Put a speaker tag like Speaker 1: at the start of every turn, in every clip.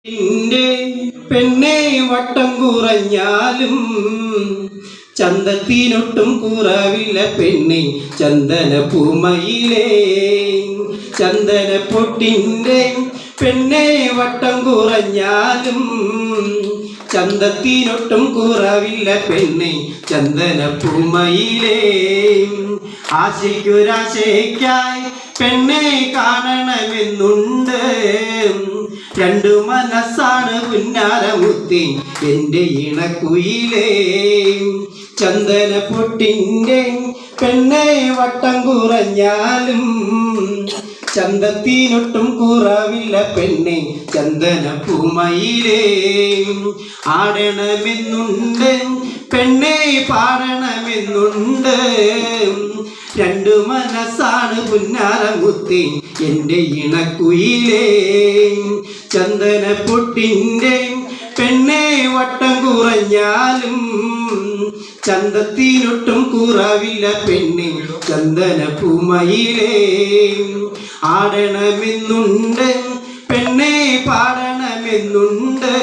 Speaker 1: നിന്റെ പെണ്ണെ വട്ടം കുറഞ്ഞാലും ചന്തത്തിനൊട്ടും കുറവില്ല പെണ്ണെ ചന്ദന പൂമയിലേ ചന്ദന പൊട്ടിൻ്റെ പെണ്ണെ വട്ടം കുറഞ്ഞാലും ചന്തത്തിനൊട്ടും കുറവില്ല പെണ്ണെ ചന്ദന പൂമയിലേ ആശയ്ക്കൊരാശയ്ക്കായി പെണ്ണെ കാണണമെന്നുണ്ട് രണ്ടു മനസ്സാണ് പുന്നാരമുത്തി എൻ്റെ ഇണക്കുയിലേ ചന്ദന പൊട്ടിൻ്റെ പെണ്ണെ വട്ടം കുറഞ്ഞാലും ചന്തത്തിനൊട്ടും കുറവില്ല പെണ്ണെ ചന്ദന പൂമയിലേ ആടണമെന്നുണ്ട് പെണ്ണെ പാടണമെന്നുണ്ട് രണ്ടു മനസ്സാണ് പുന്നാരമുത്തി എൻ്റെ ഇണക്കുയിലേ ചന്ദന പൊട്ടിൻ്റെ പെണ്ണെ വട്ടം കുറഞ്ഞാലും ചന്തത്തിനൊട്ടും കുറവില്ല പെണ്ണെ ചന്ദന പൂമയിലേ ആടണമെന്നുണ്ട് പെണ്ണെ പാടണമെന്നുണ്ട്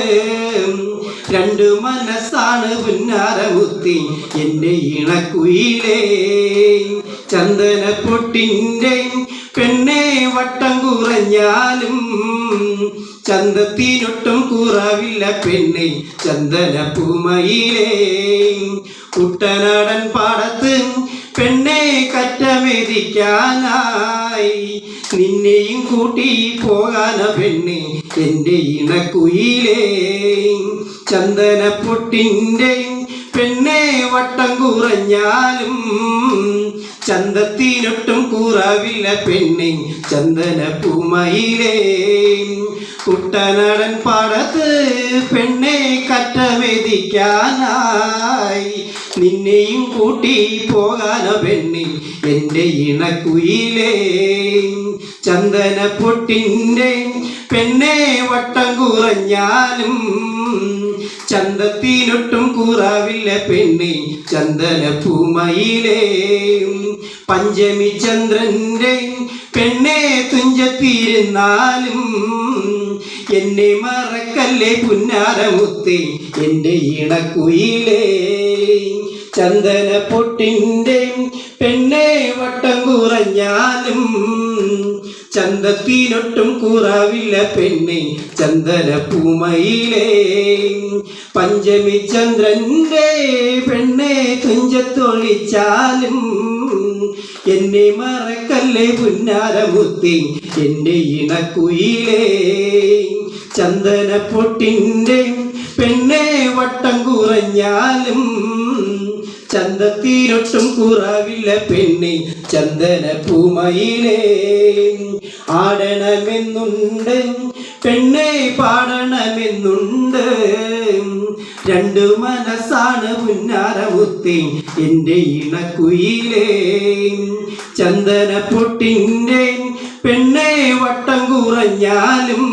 Speaker 1: രണ്ടു മനസ്സാണ് പുന്നാരമുത്തി എൻ്റെ ഇണക്കുയിലേ ചന്ദന പൊട്ടിൻ്റെ പെണ്ണെ വട്ടം കുറഞ്ഞാലും ചന്തത്തിനൊട്ടും കുറവില്ല പെണ്ണെ ചന്ദന പൂമയിലേ കുട്ടനാടൻ പാടത്ത് പെണ്ണെ കറ്റമെതിക്കാനായി നിന്നെയും കൂട്ടി പോകാന പെണ്ണെ എൻ്റെ ഇണക്കുയിലേ ചന്ദന പൊട്ടിൻ്റെ പെണ്ണെ വട്ടം കുറഞ്ഞാലും ചന്തത്തിനൊട്ടും കുറവില്ല പെണ്ണെ ചന്ദന പൂമയിലേ കുട്ടനാടൻ പാടത്ത് പെണ്ണെ കറ്റമെതിക്കാനായി നിന്നെയും കൂട്ടി പോകാന പെണ്ണെ എൻ്റെ ഇണക്കുയിലേ ചന്ദന പൊട്ടിൻ്റെ പെണ്ണെ വട്ടം കുറഞ്ഞാലും ചന്തത്തിനൊട്ടും കുറവില്ല പെണ്ണെ ചന്ദന പൂമയിലേ പഞ്ചമി ചന്ദ്രൻ്റെ പെണ്ണെ തുഞ്ചത്തിരുന്നാലും എന്നെ മറക്കല്ലേ പുന്നാരമുത്തേ എൻ്റെ ഇണക്കുയിലേ ചന്ദന പൊട്ടിൻ്റെ പെണ്ണെ വട്ടം കുറഞ്ഞാലും ചന്തത്തിനൊട്ടും കുറവില്ല പെണ്ണെ ചന്ദന പൂമയിലേ പഞ്ചമി ചന്ദ്രൻ്റെ പെണ്ണെ തുഞ്ചത്തൊളിച്ചാലും എന്നെ മറക്കല്ലേ പുന്നാരമുത്തി എൻ്റെ ഇണക്കുയിലേ ചന്ദന പൊട്ടിൻ്റെ പെണ്ണെ വട്ടം കുറഞ്ഞാലും ചന്തത്തിനൊട്ടും കുറവില്ല പെണ്ണെ ചന്ദന പൂമയിലേ ആടണമെന്നുണ്ട് പെണ്ണെ പാടണമെന്നുണ്ട് രണ്ടു മനസ്സാണ് പുന്നാരമുത്തി എൻ്റെ ഇണക്കുയിലേ ചന്ദന പൊട്ടിൻ്റെ പെണ്ണെ വട്ടം കുറഞ്ഞാലും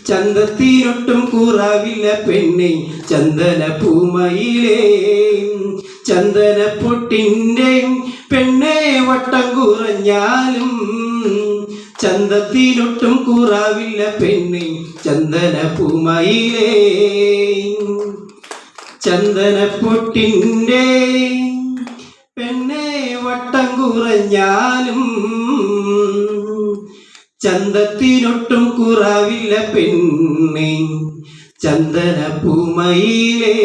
Speaker 1: ചന്തത്തിനൊട്ടും കുറവില്ല പെണ്ണെ ചന്ദന പൂമയിലേ ചന്ദന പൊട്ടിൻ്റെ പെണ്ണെ വട്ടം കുറഞ്ഞാലും ചന്തത്തിനൊട്ടും കുറവില്ല പെണ്ണെ ചന്ദന പൂമയിലേ ചന്ദന പൊട്ടിൻ്റെ പെണ്ണെ വട്ടം കുറഞ്ഞാലും ചന്തത്തിനൊട്ടും കുറവില്ല പെണ്ണെ ചന്ദന പൂമയിലേ